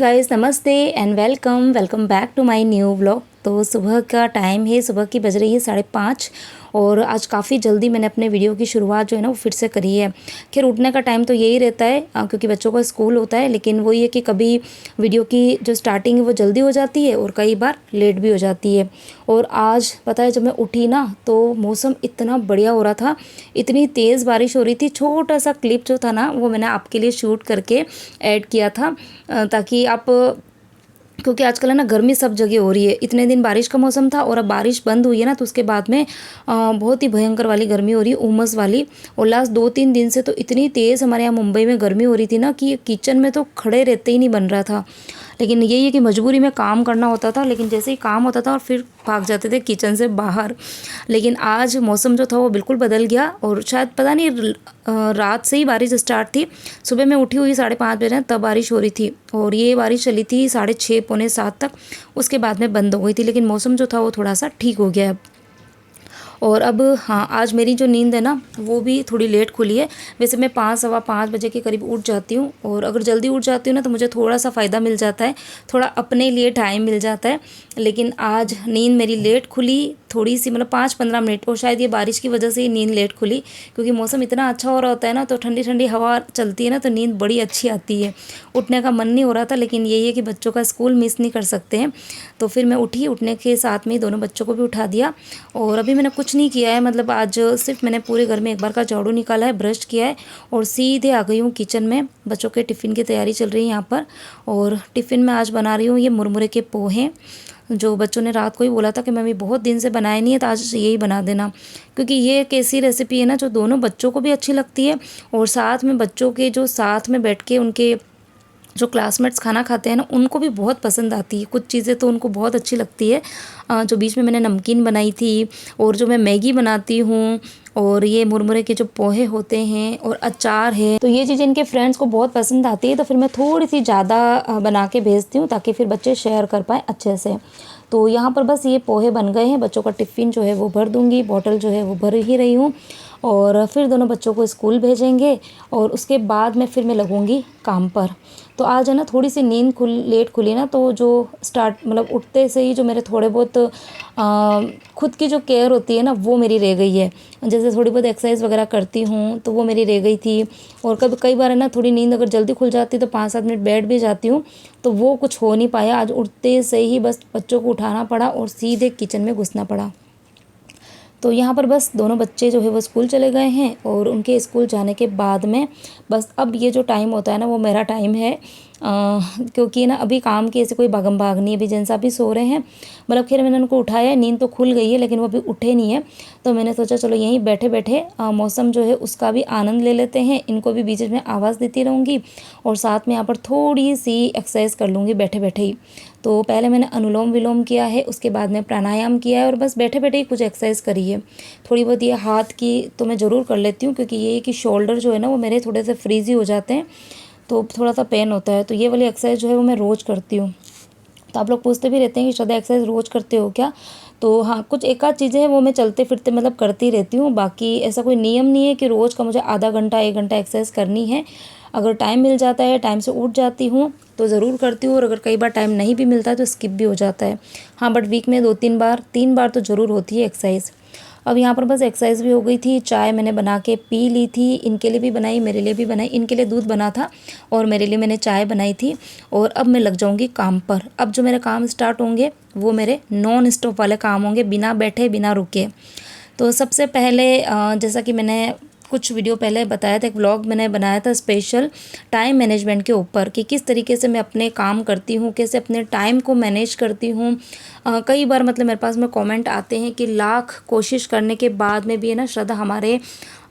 Guys, नमस्ते and welcome back to my new vlog. तो सुबह का टाइम है, सुबह की बज रही है 5:30 और आज काफ़ी जल्दी मैंने अपने वीडियो की शुरुआत जो है ना वो फिर से करी है। खैर उठने का टाइम तो यही रहता है क्योंकि बच्चों का स्कूल होता है, लेकिन वही है कि कभी वीडियो की जो स्टार्टिंग है वो जल्दी हो जाती है और कई बार लेट भी हो जाती है। और आज पता है जब मैं उठी ना तो मौसम इतना बढ़िया हो रहा था, इतनी तेज़ बारिश हो रही थी। छोटा सा क्लिप जो था ना वो मैंने आपके लिए शूट करके ऐड किया था ताकि आप, क्योंकि आजकल है ना गर्मी सब जगह हो रही है। इतने दिन बारिश का मौसम था और अब बारिश बंद हुई है ना तो उसके बाद में बहुत ही भयंकर वाली गर्मी हो रही है, उमस वाली। और लास्ट 2-3 दिन से तो इतनी तेज़ हमारे यहाँ मुंबई में गर्मी हो रही थी ना कि किचन में तो खड़े रहते ही नहीं बन रहा था। लेकिन यही है कि मजबूरी में काम करना होता था, लेकिन जैसे ही काम होता था और फिर भाग जाते थे किचन से बाहर। लेकिन आज मौसम जो था वो बिल्कुल बदल गया और शायद पता नहीं रात से ही बारिश स्टार्ट थी। सुबह मैं उठी हुई 5:30 बजे तब बारिश हो रही थी और ये बारिश चली थी 6:30 पौने 7 तक। उसके बाद में बंद हो गई थी, लेकिन मौसम जो था वो थोड़ा सा ठीक हो गया है अब। और अब हाँ, आज मेरी जो नींद है ना वो भी थोड़ी लेट खुली है। वैसे मैं 5 सवा 5 बजे के करीब उठ जाती हूँ और अगर जल्दी उठ जाती हूँ ना तो मुझे थोड़ा सा फ़ायदा मिल जाता है, थोड़ा अपने लिए टाइम मिल जाता है। लेकिन आज नींद मेरी लेट खुली थोड़ी सी, मतलब 5-15 मिनट, और शायद ये बारिश की वजह से ही नींद लेट खुली क्योंकि मौसम इतना अच्छा हो रहा होता है ना तो ठंडी ठंडी हवा चलती है ना तो नींद बड़ी अच्छी आती है। उठने का मन नहीं हो रहा था, लेकिन यही है कि बच्चों का स्कूल मिस नहीं कर सकते हैं। तो फिर मैं उठी, उठने के साथ में ही दोनों बच्चों को भी उठा दिया। और अभी मैंने कुछ नहीं किया है, मतलब आज सिर्फ मैंने पूरे घर में एक बार का झाड़ू निकाला है, ब्रश किया है और सीधे आ गई हूँ किचन में। बच्चों के टिफ़िन की तैयारी चल रही है यहाँ पर। और टिफ़िन में आज बना रही हूँ ये मुरमुरे के पोहे, जो बच्चों ने रात को ही बोला था कि मम्मी बहुत दिन से बनाए नहीं है तो आज यही बना देना। क्योंकि ये एक ऐसी रेसिपी है ना जो दोनों बच्चों को भी अच्छी लगती है और साथ में बच्चों के जो साथ में बैठ के उनके जो क्लासमेट्स खाना खाते हैं ना उनको भी बहुत पसंद आती है। कुछ चीज़ें तो उनको बहुत अच्छी लगती है। जो बीच में मैंने नमकीन बनाई थी और जो मैं मैगी बनाती हूँ और ये मुरमुरे के जो पोहे होते हैं और अचार है, तो ये चीज़ें इनके फ्रेंड्स को बहुत पसंद आती है। तो फिर मैं थोड़ी सी ज़्यादा बना के भेजती हूँ ताकि फिर बच्चे शेयर कर पाएँ अच्छे से। तो यहाँ पर बस ये पोहे बन गए हैं, बच्चों का टिफ़िन जो है वो भर दूँगी, बॉटल जो है वो भर ही रही हूँ और फिर दोनों बच्चों को स्कूल भेजेंगे और उसके बाद में फिर मैं लगूँगी काम पर। तो आज है ना थोड़ी सी नींद लेट खुली ना तो जो स्टार्ट, मतलब उठते से ही जो मेरे थोड़े बहुत खुद की जो केयर होती है ना वो मेरी रह गई है। जैसे थोड़ी बहुत एक्सरसाइज वगैरह करती हूँ तो वो मेरी रह गई थी। और कई बार है ना थोड़ी नींद अगर जल्दी खुल जाती तो 5-7 मिनट बैठ भी जाती हूँ, तो वो कुछ हो नहीं पाया। आज उठते से ही बस बच्चों को उठाना पड़ा और सीधे किचन में घुसना पड़ा। तो यहाँ पर बस दोनों बच्चे जो है वो स्कूल चले गए हैं और उनके स्कूल जाने के बाद में बस अब ये जो टाइम होता है ना वो मेरा टाइम है। क्योंकि ना अभी काम की ऐसे कोई भागम भाग नहीं है, अभी जेंट्स भी सो रहे हैं। मतलब खैर मैंने उनको उठाया है, नींद तो खुल गई है लेकिन वो अभी उठे नहीं है। तो मैंने सोचा चलो यहीं बैठे बैठे मौसम जो है उसका भी आनंद ले लेते हैं, इनको भी बीच में आवाज़ देती रहूँगी और साथ में यहाँ पर थोड़ी सी एक्सरसाइज कर लूँगी बैठे बैठे ही। तो पहले मैंने अनुलोम विलोम किया है, उसके बाद में प्राणायाम किया है और बस बैठे बैठे ही कुछ एक्सरसाइज करी है। थोड़ी बहुत ये हाथ की तो मैं ज़रूर कर लेती हूँ क्योंकि ये कि शोल्डर जो है ना वो मेरे थोड़े से फ्रीजी हो जाते हैं तो थोड़ा सा पेन होता है। तो ये वाली एक्सरसाइज जो है वो मैं रोज़ करती हूँ। तो आप लोग पूछते भी रहते हैं कि श्रद्धा एक्सरसाइज रोज़ करते हो क्या? तो हाँ, कुछ एक आध चीज़ें हैं वो मैं चलते फिरते मतलब करती रहती हूँ। बाकी ऐसा कोई नियम नहीं है कि रोज़ का मुझे आधा घंटा 1 घंटा एक्सरसाइज करनी है। अगर टाइम मिल जाता है, टाइम से उठ जाती हूँ तो ज़रूर करती हूँ और अगर कई बार टाइम नहीं भी मिलता है तो स्किप भी हो जाता है। हाँ, बट वीक में 2-3 बार तो ज़रूर होती है एक्सरसाइज। अब यहाँ पर बस एक्सरसाइज भी हो गई थी, चाय मैंने बना के पी ली थी, इनके लिए भी बनाई, मेरे लिए भी बनाई। इनके लिए दूध बना था और मेरे लिए मैंने चाय बनाई थी। और अब मैं लग जाऊँगी काम पर। अब जो मेरे काम स्टार्ट होंगे वो मेरे नॉन स्टॉप वाले काम होंगे, बिना बैठे बिना रुके। तो सबसे पहले जैसा कि मैंने कुछ वीडियो पहले बताया था, एक व्लॉग मैंने बनाया था स्पेशल टाइम मैनेजमेंट के ऊपर कि किस तरीके से मैं अपने काम करती हूँ, कैसे अपने टाइम को मैनेज करती हूँ। कई बार मतलब मेरे पास में कमेंट आते हैं कि लाख कोशिश करने के बाद में भी है ना श्रद्धा हमारे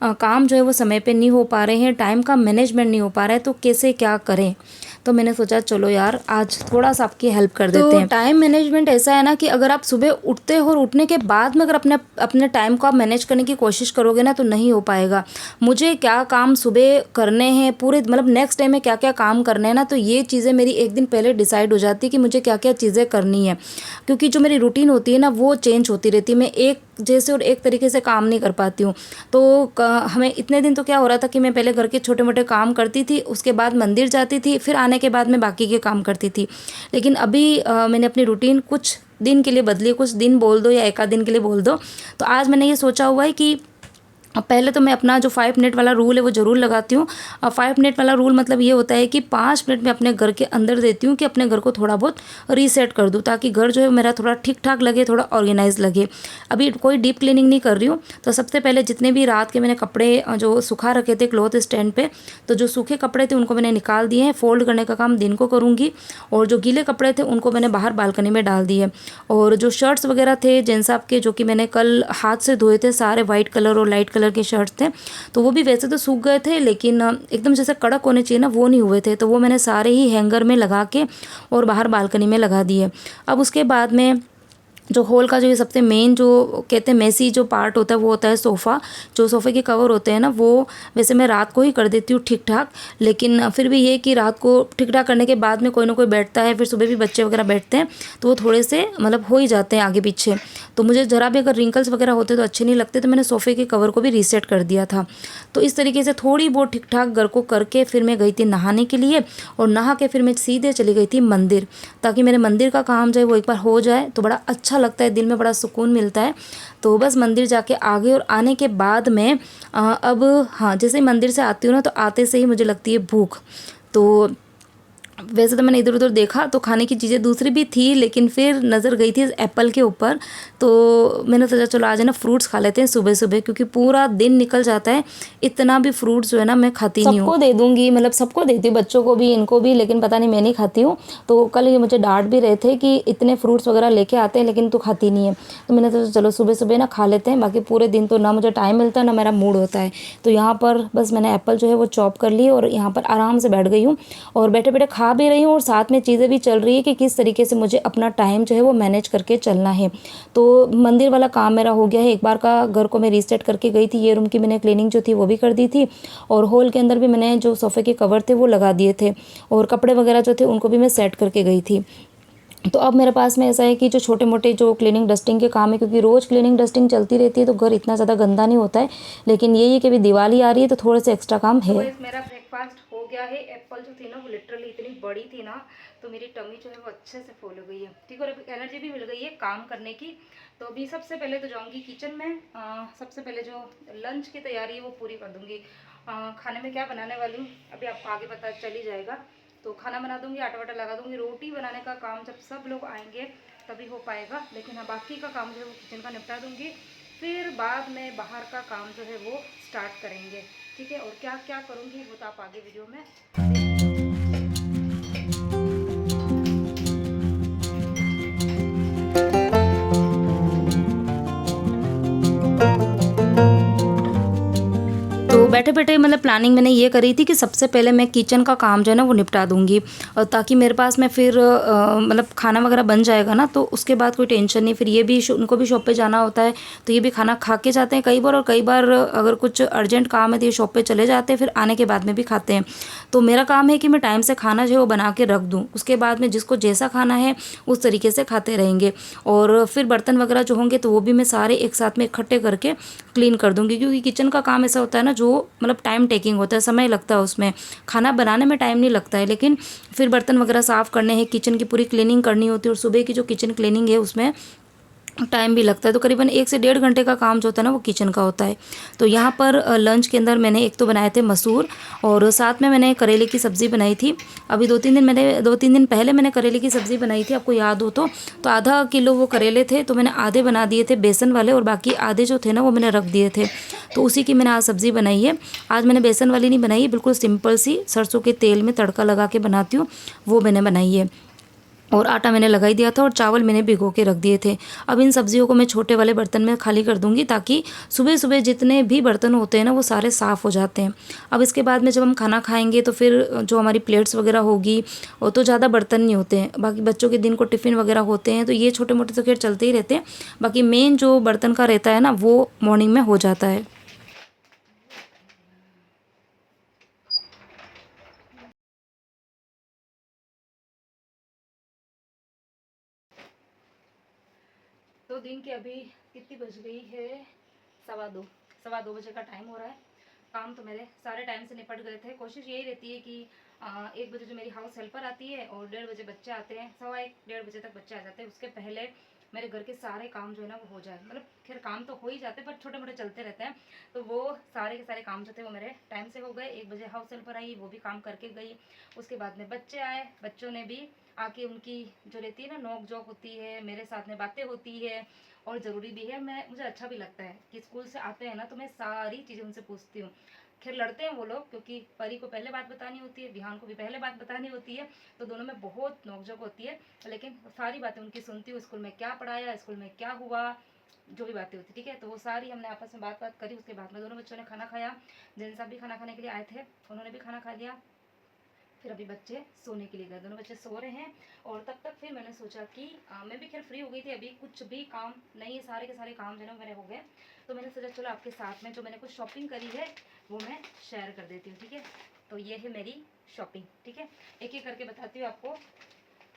काम जो है वो समय पे नहीं हो पा रहे हैं, टाइम का मैनेजमेंट नहीं हो पा रहा है, तो कैसे क्या करें। तो मैंने सोचा चलो यार आज थोड़ा सा आपकी हेल्प कर देते हैं। टाइम मैनेजमेंट ऐसा है ना कि अगर आप सुबह उठते हो और उठने के बाद में अगर अपने टाइम को आप मैनेज करने की कोशिश करोगे ना तो नहीं हो पाएगा। मुझे क्या काम सुबह करने हैं, पूरे मतलब नेक्स्ट डे में क्या क्या काम करने हैं ना, तो ये चीज़ें मेरी एक दिन पहले डिसाइड हो जाती है कि मुझे क्या क्या चीज़ें करनी है। क्योंकि जो मेरी रूटीन होती है ना वो चेंज होती रहती है, मैं एक जैसे और एक तरीके से काम नहीं कर पाती हूँ। तो हमें इतने दिन तो क्या हो रहा था कि मैं पहले घर के छोटे मोटे काम करती थी, उसके बाद मंदिर जाती थी, फिर आने के बाद मैं बाकी के काम करती थी। लेकिन अभी मैंने अपनी रूटीन कुछ दिन के लिए बदली, कुछ दिन बोल दो या एक आध दिन के लिए बोल दो। तो आज मैंने ये सोचा हुआ है कि अब पहले तो मैं अपना जो 5 मिनट वाला रूल है वो ज़रूर लगाती हूँ। 5 मिनट वाला रूल मतलब ये होता है कि 5 मिनट में अपने घर के अंदर देती हूँ कि अपने घर को थोड़ा बहुत रीसेट कर दूँ, ताकि घर जो है मेरा थोड़ा ठीक ठाक लगे, थोड़ा ऑर्गेनाइज लगे। अभी कोई डीप क्लीनिंग नहीं कर रही हूँ। तो सबसे पहले जितने भी रात के मैंने कपड़े जो सुखा रखे थे क्लॉथ स्टैंड पे, तो जो सूखे कपड़े थे उनको मैंने निकाल दिए हैं। फोल्ड करने का काम दिन को करूँगी, और जो गीले कपड़े थे उनको मैंने बाहर बालकनी में डाल दिए। और जो शर्ट्स वगैरह थे जेंट्स साहब के, जो कि मैंने कल हाथ से धोए थे, सारे वाइट कलर और लाइट कलर के शर्ट्स थे, तो वो भी वैसे तो सूख गए थे, लेकिन एकदम जैसे कड़क होने चाहिए ना वो नहीं हुए थे। तो वो मैंने सारे ही हैंगर में लगा के और बाहर बालकनी में लगा दिए। अब उसके बाद में जो हॉल का जो ये सबसे मेन जो कहते हैं मेसी जो पार्ट होता है वो होता है सोफ़ा। जो सोफ़े के कवर होते हैं ना वो वैसे मैं रात को ही कर देती हूँ ठीक ठाक, लेकिन फिर भी ये कि रात को ठीक ठाक करने के बाद में कोई ना कोई बैठता है, फिर सुबह भी बच्चे वगैरह बैठते हैं, तो वो थोड़े से मतलब हो ही जाते हैं आगे पीछे। तो मुझे ज़रा भी अगर रिंकल्स वगैरह होते तो अच्छे नहीं लगते, तो मैंने सोफ़े के कवर को भी रीसेट कर दिया था। तो इस तरीके से थोड़ी बहुत ठीक ठाक घर को करके फिर मैं गई थी नहाने के लिए, और नहा के फिर मैं सीधे चली गई थी मंदिर, ताकि मेरे मंदिर का काम जो है वो एक बार हो जाए तो बड़ा अच्छा लगता है, दिल में बड़ा सुकून मिलता है। तो बस मंदिर जाके आ गई, और आने के बाद में अब हाँ, जैसे ही मंदिर से आती हूँ ना तो आते से ही मुझे लगती है भूख। तो वैसे तो मैंने इधर उधर देखा तो खाने की चीज़ें दूसरी भी थी, लेकिन फिर नज़र गई थी एप्पल के ऊपर। तो मैंने सोचा चलो आज है ना फ्रूट्स खा लेते हैं सुबह सुबह, क्योंकि पूरा दिन निकल जाता है, इतना भी फ्रूट्स जो है ना मैं खाती नहीं हूँ। सबको दे दूँगी, मतलब सबको देती हूँ, बच्चों को भी इनको भी, लेकिन पता नहीं मैं नहीं खाती हूँ। तो कल ये मुझे डांट भी रहे थे कि इतने फ्रूट्स वगैरह लेके आते हैं लेकिन तू खाती नहीं है। तो मैंने सोचा चलो सुबह सुबह ना खा लेते हैं, बाकी पूरे दिन तो ना मुझे टाइम मिलता है ना मेरा मूड होता है। तो यहाँ पर बस मैंने एप्पल जो है वो चॉप कर ली, और यहाँ पर आराम से बैठ गई हूँ, और बैठे बैठे खा भी रही हूँ, और साथ में चीज़ें भी चल रही है कि किस तरीके से मुझे अपना टाइम जो है वो मैनेज करके चलना है। तो मंदिर वाला काम मेरा हो गया है, एक बार का घर को मैं रीसेट करके गई थी। ये रूम की मैंने क्लीनिंग जो थी वो भी कर दी थी, और हॉल के अंदर भी मैंने जो सोफ़े के कवर थे वो लगा दिए थे, और कपड़े वगैरह जो थे उनको भी मैं सेट करके गई थी। तो अब मेरे पास में ऐसा है कि जो छोटे मोटे जो क्लीनिंग डस्टिंग के काम है, क्योंकि रोज़ क्लीनिंग डस्टिंग चलती रहती है तो घर इतना ज़्यादा गंदा नहीं होता है, लेकिन यही है कि अभी दिवाली आ रही है तो थोड़े से एक्स्ट्रा काम है। मेरा ब्रेकफास्ट हो गया है। एप्पल जो थी ना वो लिटरली इतनी बड़ी थी ना, तो मेरी टमी जो है वो अच्छे से फूल हो गई है, ठीक है, और अभी एनर्जी भी मिल गई है काम करने की। तो अभी सबसे पहले तो जाऊँगी किचन में, सबसे पहले जो लंच की तैयारी है वो पूरी कर दूँगी। खाने में क्या बनाने वाली हूँ अभी आपको आगे पता चल ही जाएगा। तो खाना बना दूँगी, आटा वाटा लगा दूँगी। रोटी बनाने का काम जब सब लोग आएंगे तभी हो पाएगा, लेकिन हाँ बाकी का काम जो है वो किचन का निपटा दूँगी। फिर बाद में बाहर का काम जो है वो स्टार्ट करेंगे, ठीक है। और क्या क्या करूँगी वो तो आप आगे वीडियो में तो बैठे बैठे मतलब प्लानिंग मैंने ये करी थी कि सबसे पहले मैं किचन का काम जो है ना वो निपटा दूंगी, और ताकि मेरे पास में फिर मतलब खाना वगैरह बन जाएगा ना, तो उसके बाद कोई टेंशन नहीं। फिर ये भी उनको भी शॉप पे जाना होता है, तो ये भी खाना खा के जाते हैं कई बार, और कई बार अगर कुछ अर्जेंट काम है तो ये शॉप पे चले जाते हैं, फिर आने के बाद में भी खाते हैं। तो मेरा काम है कि मैं टाइम से खाना जो है वो बना के रख दूँ, उसके बाद में जिसको जैसा खाना है उस तरीके से खाते रहेंगे। और फिर बर्तन वगैरह जो होंगे तो वो भी मैं सारे एक साथ में इकट्ठे करके क्लीन कर दूँगी, क्योंकि किचन का काम ऐसा होता है ना जो मतलब टाइम टेकिंग होता है, समय लगता है उसमें। खाना बनाने में टाइम नहीं लगता है, लेकिन फिर बर्तन वगैरह साफ़ करने हैं, किचन की पूरी क्लीनिंग करनी होती है, और सुबह की जो किचन क्लीनिंग है उसमें टाइम भी लगता है। तो करीबन 1 से 1.5 घंटे का काम जो होता है ना वो किचन का होता है। तो यहाँ पर लंच के अंदर मैंने एक तो बनाए थे मसूर, और साथ में मैंने करेले की सब्ज़ी बनाई थी। अभी 2-3 दिन पहले मैंने करेले की सब्ज़ी बनाई थी, आपको याद हो तो आधा किलो वो करेले थे, तो मैंने आधे बना दिए थे बेसन वाले, और बाकी आधे जो थे ना वो मैंने रख दिए थे। तो उसी की मैंने आज सब्ज़ी बनाई है। आज मैंने बेसन वाली नहीं बनाई है, बिल्कुल सिंपल सी सरसों के तेल में तड़का लगा के बनाती हूँ, वो मैंने बनाई है। और आटा मैंने लगा ही दिया था, और चावल मैंने भिगो के रख दिए थे। अब इन सब्जियों को मैं छोटे वाले बर्तन में खाली कर दूंगी, ताकि सुबह सुबह जितने भी बर्तन होते हैं ना वो सारे साफ़ हो जाते हैं। अब इसके बाद में जब हम खाना खाएंगे तो फिर जो हमारी प्लेट्स वगैरह होगी, और तो ज़्यादा बर्तन नहीं होते हैं। बाकी बच्चों के दिन को टिफ़िन वगैरह होते हैं, तो ये छोटे मोटे तो खैर चलते ही रहते हैं। बाकी मेन जो बर्तन का रहता है ना वो मॉर्निंग में हो जाता है। तो दिन के अभी कितनी बज गई है, 2:15, 2:15 बजे का टाइम हो रहा है। काम तो मेरे सारे टाइम से निपट गए थे। कोशिश यही रहती है कि 1 बजे जो मेरी हाउस हेल्पर आती है और 1:30 बजे बच्चे आते हैं, 1:15 1:30 बजे तक बच्चे आ जाते हैं, उसके पहले मेरे घर के सारे काम जो है ना वो हो जाए। मतलब खैर काम तो हो ही जाते हैं पर छोटे मोटे चलते रहते हैं। तो वो सारे के सारे काम जो थे वो मेरे टाइम से हो गए। 1 बजे हाउस हेल्पर आई, वो भी काम करके गई। उसके बाद में बच्चे आए, बच्चों ने भी आके उनकी जो रहती है ना नोक झोंक होती है, मेरे साथ में बातें होती है। और ज़रूरी भी है, मुझे अच्छा भी लगता है कि स्कूल से आते हैं ना तो मैं सारी चीज़ें उनसे पूछती हूँ। खैर लड़ते हैं वो लोग, क्योंकि परी को पहले बात बतानी होती है, विहान को भी पहले बात बतानी होती है, तो दोनों में बहुत नोकझोंक होती है। लेकिन सारी बातें उनकी सुनती हूँ, स्कूल में क्या पढ़ाया, स्कूल में क्या हुआ, जो भी बातें होती, ठीक है। तो वो सारी हमने आपस में बात करी। उसके बाद में दोनों बच्चों ने खाना खाया। जिन साहब भी खाना खाने के लिए आए थे उन्होंने भी खाना खा लिया। फिर अभी बच्चे सोने के लिए गए, दोनों बच्चे सो रहे हैं। और तब तक फिर मैंने सोचा कि मैं भी खैर फ्री हो गई थी, अभी कुछ भी काम नहीं है, सारे के सारे काम जो है मेरे हो गए। तो मैंने सोचा चलो आपके साथ में जो मैंने कुछ शॉपिंग करी है वो मैं शेयर कर देती हूँ, ठीक है। तो ये है मेरी शॉपिंग, ठीक है, एक एक करके बताती हूँ आपको।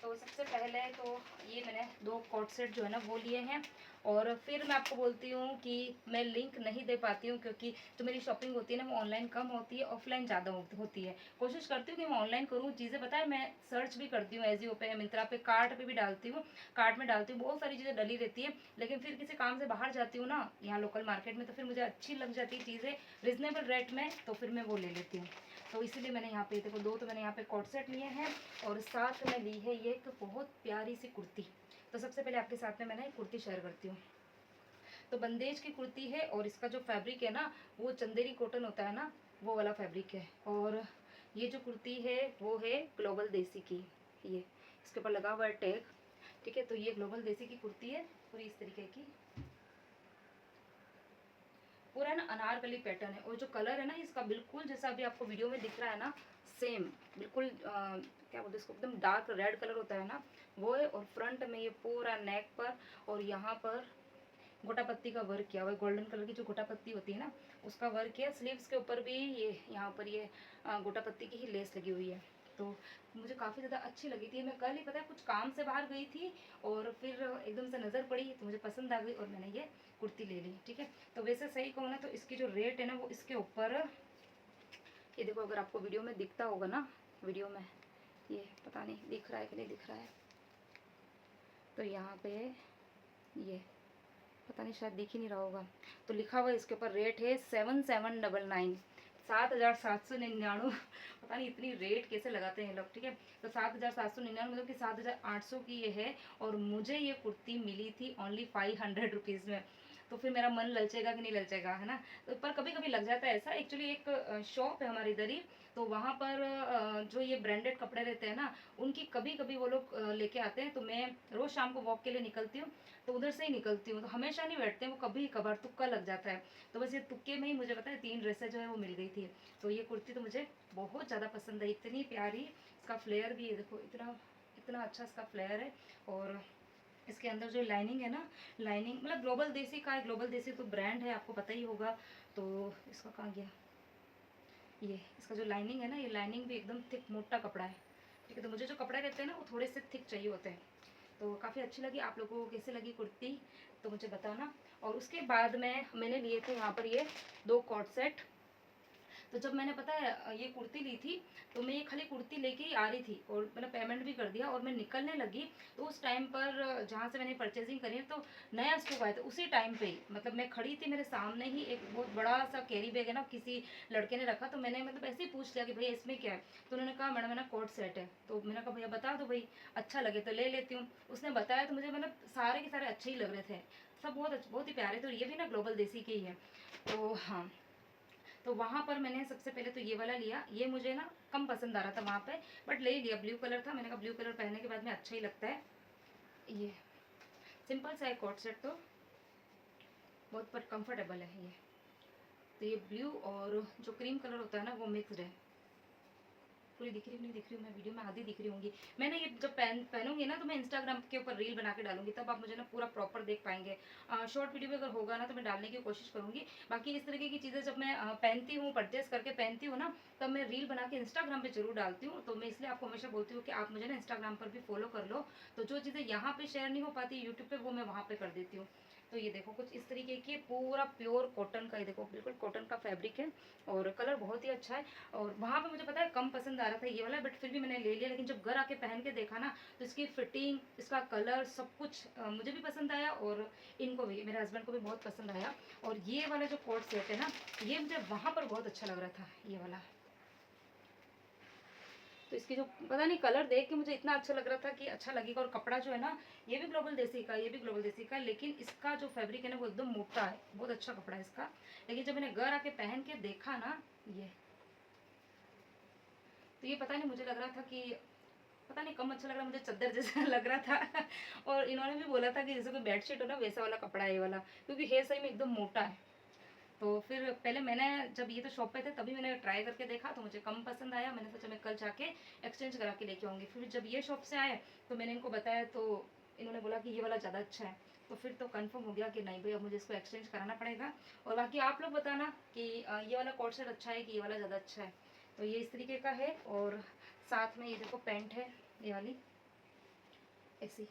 तो सबसे पहले तो ये मैंने 2 कोट सेट जो है ना वो लिए हैं। और फिर मैं आपको बोलती हूँ कि मैं लिंक नहीं दे पाती हूँ, क्योंकि जो मेरी शॉपिंग होती है ना वो ऑनलाइन कम होती है, ऑफलाइन ज़्यादा होती है। कोशिश करती हूँ कि मैं ऑनलाइन करूँ चीज़ें, पता है मैं सर्च भी करती हूँ एजियो पे, मिंत्रा पे, कार्ट पे भी डालती हूँ, कार्ट में डालती हूँ, बहुत सारी चीज़ें डली रहती है। लेकिन फिर किसी काम से बाहर जाती हूँ ना यहाँ लोकल मार्केट में, तो फिर मुझे अच्छी लग जाती है चीज़ें रिजनेबल रेट में, तो फिर मैं वो ले लेती हूँ। तो इसीलिए मैंने यहाँ पे देखो 2 तो मैंने यहाँ पे कोट सेट लिए हैं और साथ में ली है ये एक बहुत प्यारी सी कुर्ती। तो सबसे पहले आपके साथ में मैंने कुर्ती शेयर करती हूँ। तो बंदेज की कुर्ती है और इसका जो फैब्रिक है ना वो चंदेरी कॉटन होता है ना, वो वाला फैब्रिक है। और ये जो कुर्ती है वो है ग्लोबल देसी की, ये इसके ऊपर लगा हुआ है टैग, ठीक है। तो ये ग्लोबल देसी की कुर्ती है पूरी इस तरीके की, पूरा ना अनारकली पैटर्न है। और जो कलर है ना इसका बिल्कुल जैसा अभी आपको वीडियो में दिख रहा है ना, सेम बिल्कुल क्या बोलते हैं इसको, एकदम डार्क रेड कलर होता है ना वो है। और फ्रंट में ये पूरा नेक पर और यहाँ पर गोटा पत्ती का वर्क किया हुआ है, गोल्डन कलर की जो गोटा पत्ती होती है ना उसका वर्क किया। स्लीव्स के ऊपर भी ये यहाँ पर ये गोटा पत्ती की ही लेस लगी हुई है। तो मुझे काफ़ी ज़्यादा अच्छी लगी थी। मैं कल ही पता है कुछ काम से बाहर गई थी और फिर एकदम से नज़र पड़ी तो मुझे पसंद आ गई और मैंने ये कुर्ती ले ली, ठीक है। तो वैसे सही कहूँ ना तो इसकी जो रेट है ना वो इसके ऊपर, ये देखो अगर आपको वीडियो में दिखता होगा ना, वीडियो में ये पता नहीं दिख रहा है कि नहीं दिख रहा है, तो यहाँ पे ये पता नहीं शायद दिख ही नहीं रहा होगा, तो लिखा हुआ इसके ऊपर रेट है 7799, 7799। पता नहीं इतनी रेट कैसे लगाते हैं लोग, ठीक है। तो 7799 मतलब कि 7800 की ये है। और मुझे ये कुर्ती मिली थी ओनली 500 रुपीज़ में। तो फिर मेरा मन ललचेगा कि नहीं ललचेगा, है ना। तो पर कभी कभी लग जाता है ऐसा। एक्चुअली एक शॉप है हमारे इधर ही, तो वहाँ पर जो ये ब्रांडेड कपड़े रहते हैं ना उनकी कभी कभी वो लोग लेके आते हैं। तो मैं रोज़ शाम को वॉक के लिए निकलती हूँ तो उधर से ही निकलती हूँ, तो हमेशा नहीं बैठते हैं वो, कभी कभार तुक्का लग जाता है। तो बस ये तुक्के में ही मुझे पता है 3 ड्रेसें जो है वो मिल गई थी। तो ये कुर्ती तो मुझे बहुत ज़्यादा पसंद है, इतनी प्यारी। इसका फ्लेयर भी है देखो, इतना इतना अच्छा इसका फ्लेयर है। और इसके अंदर जो लाइनिंग है ना, लाइनिंग मतलब ग्लोबल देसी का है, ग्लोबल देसी तो ब्रांड है आपको पता ही होगा। तो इसका कहाँ गया, ये इसका जो लाइनिंग है ना, ये लाइनिंग भी एकदम थिक मोटा कपड़ा है, ठीक है। तो मुझे जो कपड़े रहते हैं ना वो थोड़े से थिक चाहिए होते हैं। तो काफ़ी अच्छी लगी। आप लोगों को कैसे लगी कुर्ती तो मुझे बताना। और उसके बाद में मैंने लिए थे यहाँ पर ये 2 कॉट सेट। तो जब मैंने पता है ये कुर्ती ली थी तो मैं ये खाली कुर्ती लेके ही आ रही थी और मैंने पेमेंट भी कर दिया और मैं निकलने लगी। तो उस टाइम पर जहाँ से मैंने परचेजिंग करी है तो नया स्टॉक आया था उसी टाइम पे ही। मतलब मैं खड़ी थी, मेरे सामने ही एक बहुत बड़ा सा कैरी बैग है ना किसी लड़के ने रखा, तो मैंने मतलब ऐसे ही पूछ लिया कि भैया इसमें क्या है। तो उन्होंने कहा मैडम है ना कोट सेट है। तो मैंने कहा भैया बता दो भाई, अच्छा लगे तो ले लेती हूँ। उसने बताया तो मुझे मतलब सारे के सारे अच्छे ही लग रहे थे, सब बहुत ही प्यारे थे। और ये भी ना ग्लोबल देसी के ही है। तो हाँ, तो वहाँ पर मैंने सबसे पहले तो ये वाला लिया। ये मुझे ना कम पसंद आ रहा था वहाँ पे, बट ले लिया। ब्लू कलर था, मैंने कहा ब्लू कलर पहनने के बाद में अच्छा ही लगता है। ये सिंपल सा है कोट सेट, तो बहुत पर कंफर्टेबल है ये। तो ये ब्लू और जो क्रीम कलर होता है ना वो मिक्सड है। पूरी दिख रही नहीं दिख रही हूँ मैं वीडियो में आधी दिख रही होंगी। मैंने ये जब पहनूंगी ना तो मैं इंस्टाग्राम के ऊपर रील बना के डालूंगी, तब आप मुझे ना पूरा प्रॉपर देख पाएंगे। शॉर्ट वीडियो भी अगर होगा ना तो मैं डालने की कोशिश करूंगी। बाकी इस तरीके की चीज़ें जब मैं पहनती हूँ, परचेस करके पहनती हूँ ना, तब मैं रील बना के इंस्टाग्राम पर जरूर डालती हूँ। तो मैं इसलिए आपको हमेशा बोलती हूँ कि आप मुझे ना इंस्टाग्राम पर भी फॉलो कर लो, तो जो चीज़ें यहाँ पर शेयर नहीं हो पाती यूट्यूब पर, वो मैं वहाँ पर कर देती हूँ। तो ये देखो कुछ इस तरीके की पूरा प्योर कॉटन का, ये देखो बिल्कुल कॉटन का फैब्रिक है और कलर बहुत ही अच्छा है। और वहाँ पे मुझे पता है कम पसंद आ रहा था ये वाला, बट फिर भी मैंने ले लिया। लेकिन जब घर आके पहन के देखा ना तो इसकी फिटिंग, इसका कलर, सब कुछ मुझे भी पसंद आया और इनको भी, मेरे हस्बैंड को भी बहुत पसंद आया। और ये वाला जो कोट सेट है ना, ये मुझे वहाँ पर बहुत अच्छा लग रहा था ये वाला। तो इसकी जो पता नहीं कलर देख के मुझे इतना अच्छा लग रहा था कि अच्छा लगेगा। और कपड़ा जो है ना, ये भी ग्लोबल देसी का, ये भी ग्लोबल देसी का, लेकिन इसका जो फैब्रिक है ना वो एकदम मोटा है, बहुत अच्छा कपड़ा है इसका। लेकिन जब मैंने घर आके पहन के देखा ना ये, तो ये पता नहीं मुझे लग रहा था कि पता नहीं कम अच्छा लग रहा, मुझे चद्दर जैसा लग रहा था। और इन्होंने भी बोला था कि जैसे कोई बेडशीट हो ना वैसा वाला कपड़ा है ये वाला, क्योंकि है सही में एकदम मोटा है। तो फिर पहले मैंने जब ये तो शॉप पे थे तभी मैंने ट्राई करके देखा तो मुझे कम पसंद आया। मैंने सोचा मैं कल जाके एक्सचेंज करा के लेके आऊँगी। फिर जब ये शॉप से आए तो मैंने इनको बताया तो इन्होंने बोला कि ये वाला ज़्यादा अच्छा है। तो फिर तो कंफर्म हो गया कि नहीं भाई अब मुझे इसको एक्सचेंज कराना पड़ेगा। और बाकी आप लोग बताना कि ये वाला कोट सेट अच्छा है कि ये वाला ज़्यादा अच्छा है। तो ये इस तरीके का है और साथ में ये देखो पैंट है ये वाली ऐसी।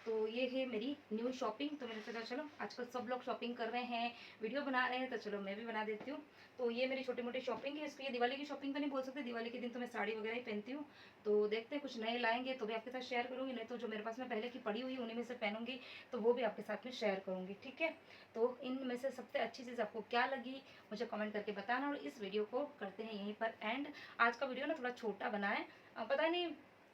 तो ये है मेरी न्यू शॉपिंग। तो मैंने सोचा चलो आजकल सब लोग शॉपिंग कर रहे हैं, वीडियो बना रहे हैं, तो चलो मैं भी बना देती हूँ। तो ये मेरी छोटी मोटी शॉपिंग है। इसको ये दिवाली की शॉपिंग तो नहीं बोल सकते, दिवाली के दिन तो मैं साड़ी वगैरह ही पहनती हूँ। तो देखते हैं कुछ नए लाएंगे तो भी आपके साथ शेयर करूँगी, नहीं तो जो मेरे पास में पहले की पड़ी हुई उन्हीं में से पहनूंगी तो वो भी आपके साथ में शेयर करूँगी, ठीक है। तो इनमें से सबसे अच्छी चीज़ आपको क्या लगी मुझे कमेंट करके बताना। और इस वीडियो को करते हैं यहीं पर एंड। आज का वीडियो ना थोड़ा छोटा बना है, पता नहीं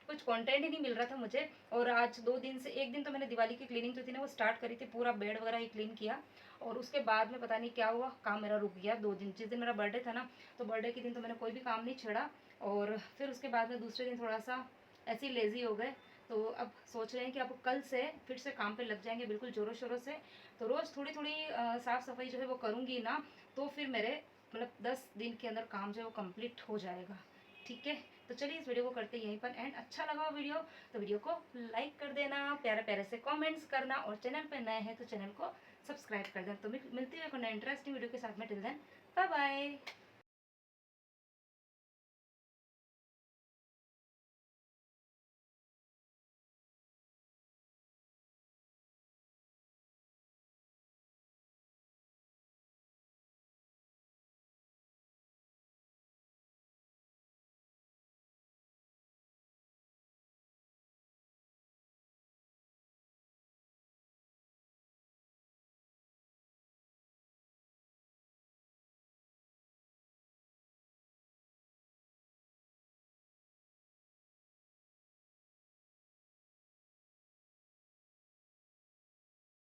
कुछ कंटेंट ही नहीं मिल रहा था मुझे। और आज 2 दिन से, एक दिन तो मैंने दिवाली की क्लीनिंग जो थी ना वो स्टार्ट करी थी, पूरा बेड वगैरह ही क्लीन किया। और उसके बाद में पता नहीं क्या हुआ, काम मेरा रुक गया 2 दिन। जिस दिन मेरा बर्थडे था ना तो बर्थडे के दिन तो मैंने कोई भी काम नहीं छेड़ा। और फिर उसके बाद में दूसरे दिन थोड़ा सा ऐसे ही लेज़ी हो गए। तो अब सोच रहे हैं कि अब कल से फिर से काम पे लग जाएंगे बिल्कुल ज़ोरों शोरों से। तो रोज़ थोड़ी थोड़ी साफ़ सफाई जो है वो करूँगी ना, तो फिर मेरे मतलब 10 दिन के अंदर काम जो है वो कंप्लीट हो जाएगा, ठीक है। तो चलिए इस वीडियो को करते हैं यहीं पर एंड। अच्छा लगा वीडियो तो वीडियो को लाइक कर देना, प्यारे प्यारे से कमेंट्स करना, और चैनल पर नए हैं तो चैनल को सब्सक्राइब कर देना। तो मिलती है एक नए इंटरेस्टिंग वीडियो के साथ में। Till then bye bye.